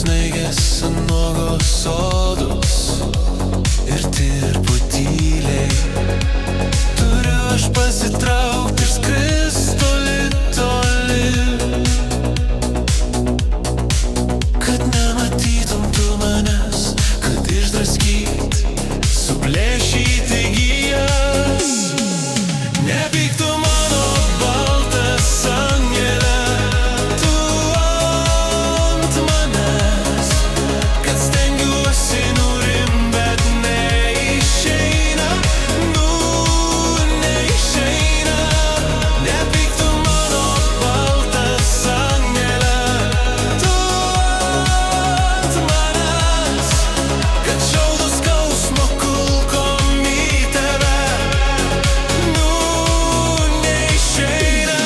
snaigės ant nuogos sodos ir tirpu tyliai. Turiu aš pasitraukti ir skrist toli, toli, kad nematytum tu manęs, kad išdraskyt, suplėšyti gijas. Nepyk tu mano baltas angele, tu ant manęs, kad stengiuosi nurim, bet neišeina, neišeina. Nepyk tu mano baltas angele, tu ant manęs, kad šaudo skausmo kulkom į tave, neišeina.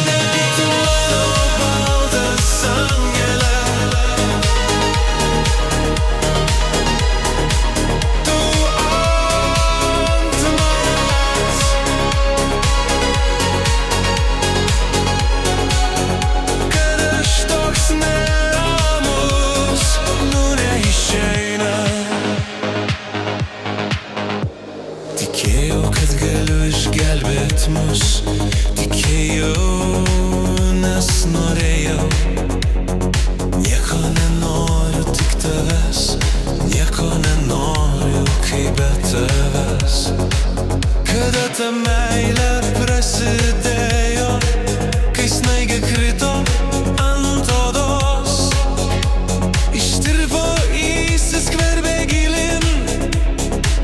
Nepyk tu mano baltas angele, tu ant manęs, kad aš toks neramus, neišeina. Tikėjau, kad galiu išgelbėt mus, tikėjau, nes norėjau. Nieko nenoriu, tik tavęs, nieko nenoriu, kaip be tavęs. Kada ta meilė prasidėjo, kai snaigė krito ant odos, ištirpo, įsiskverbė gilin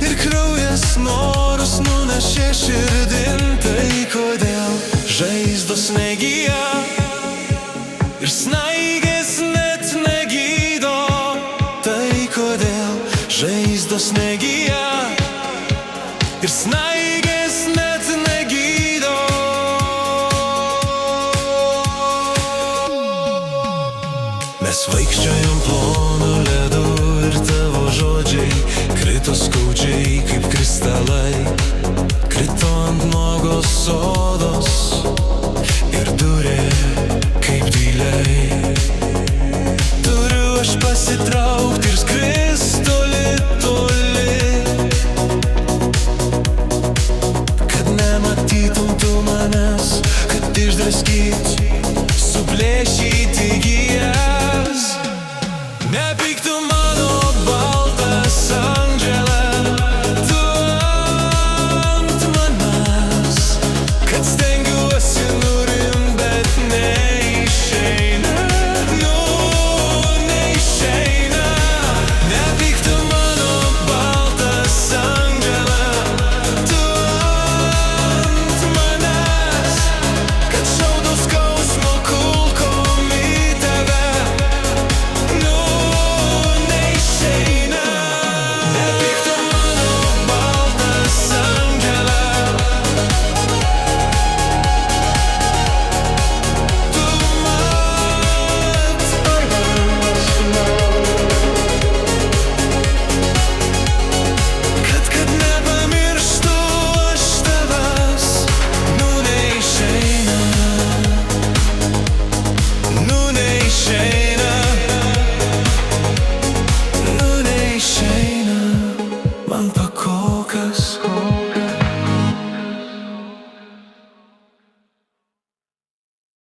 ir kraujas norus nunešė širdin. Tai kodėl žaizdos negyja ir snaigės net negydo? Tai kodėl žaizdos negyja ir snaigės net negydo? Mes vaikščiojom plonu ledu ir tavo žodžiai krito skaudžiai kaip kristalai, krito ant nuogos sodos ir durė kaip dyliai. Turiu aš pasitraukti ir skrist toli, toli, kad nematytum tu manęs, kad išdraskyt,